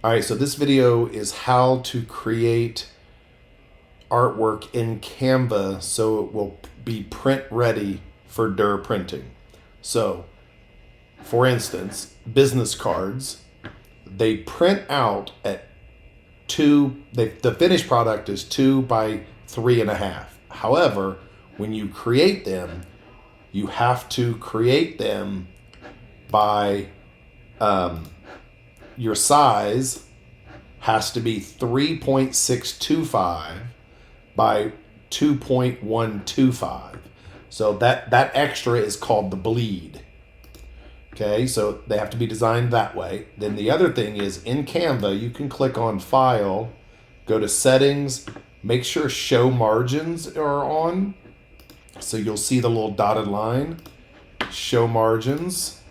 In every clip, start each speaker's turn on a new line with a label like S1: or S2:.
S1: All right, so this video is how to create artwork in Canva so it will be print ready for DURE printing. So, for instance, business cards, they print out at the finished product is 2 by 3.5. However, when you create them, you have to create them by your size has to be 3.625 by 2.125. So that extra is called the bleed. Okay, so they have to be designed that way. Then the other thing is in Canva, you can click on File, go to Settings, make sure Show Margins are on. So you'll see the little dotted line, Show Margins.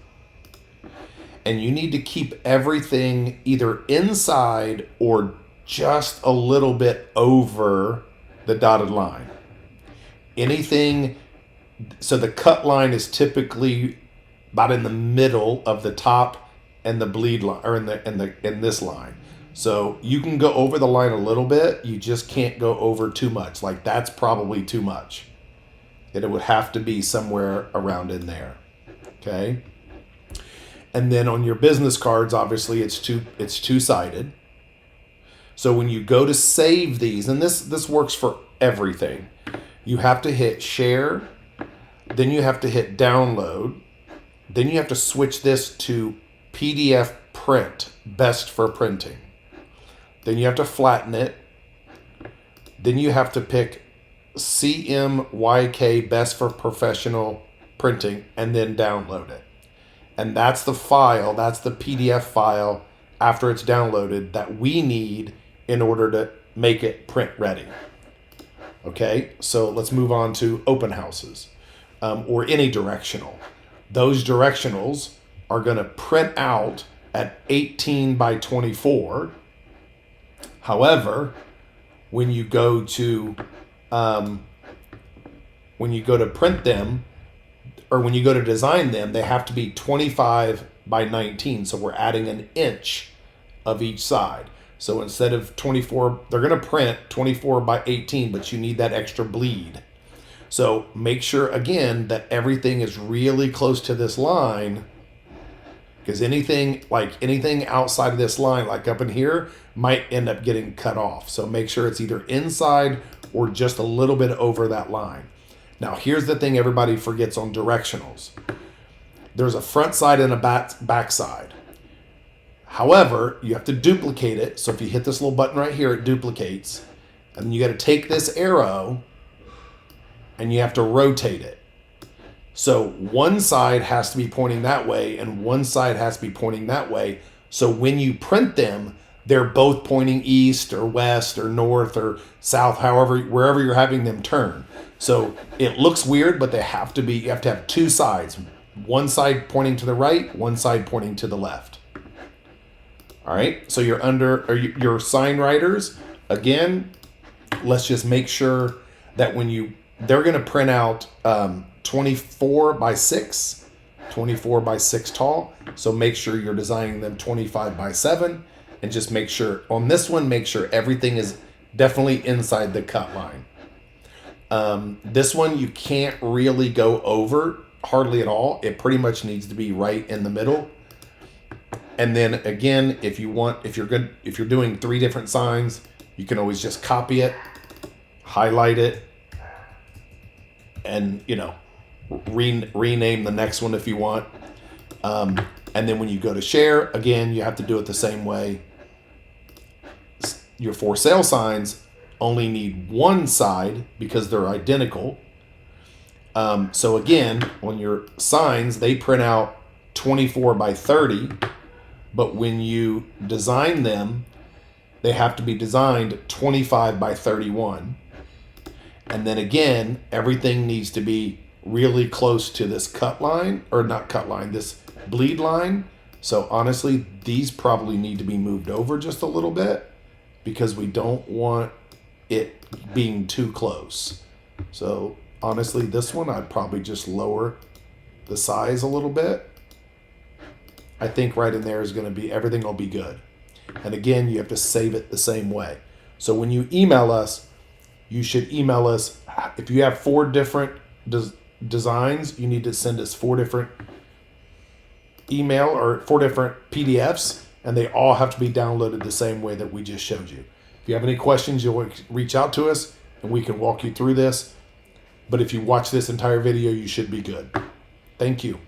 S1: And you need to keep everything either inside or just a little bit over the dotted line. Anything, so the cut line is typically about in the middle of the top and the bleed line, or in this line. So you can go over the line a little bit, you just can't go over too much. Like that's probably too much. And it would have to be somewhere around in there. Okay? And then on your business cards, obviously it's two-sided. So when you go to save these, and this works for everything, you have to hit share, then you have to hit download, then you have to switch this to PDF print, best for printing. Then you have to flatten it. Then you have to pick CMYK, best for professional printing, and then download it. And that's the file, that's the PDF file after it's downloaded that we need in order to make it print ready. Okay, so let's move on to open houses or any directional. Those directionals are going to print out at 18 by 24. However, when you go to print them, or when you go to design them, they have to be 25 by 19. So we're adding an inch of each side. So instead of 24, they're going to print 24 by 18, but you need that extra bleed. So make sure, again, that everything is really close to this line, because anything outside of this line, like up in here, might end up getting cut off. So make sure it's either inside or just a little bit over that line. Now, here's the thing everybody forgets on directionals. There's a front side and a back side. However, you have to duplicate it. So if you hit this little button right here, it duplicates. And then you got to take this arrow and you have to rotate it. So one side has to be pointing that way and one side has to be pointing that way. So when you print them, they're both pointing east or west or north or south, wherever you're having them turn. So it looks weird, but you have to have two sides. One side pointing to the right, one side pointing to the left. All right, so your sign writers, again, let's just make sure that they're gonna print out 24 by 6, 24 by 6 tall. So make sure you're designing them 25 by 7, and just make sure, on this one, make sure everything is definitely inside the cut line. This one you can't really go over hardly at all. It pretty much needs to be right in the middle. And then again, if you're doing 3 different signs, you can always just copy it, highlight it, and rename the next one if you want. And then when you go to share, again, you have to do it the same way. Your for sale signs only need one side because they're identical. So again, on your signs, they print out 24 by 30, but when you design them, they have to be designed 25 by 31. And then again, everything needs to be really close to this cut line, or not cut line, this bleed line. So honestly, these probably need to be moved over just a little bit because we don't want it being too close. So honestly, this one, I'd probably just lower the size a little bit. I think right in there is going to be, everything will be good. And again, you have to save it the same way. So when you email us, you should email us. If you have 4 different designs, you need to send us 4 different email or 4 different PDFs, and they all have to be downloaded the same way that we just showed you. If you have any questions, you'll reach out to us and we can walk you through this. But if you watch this entire video, you should be good. Thank you.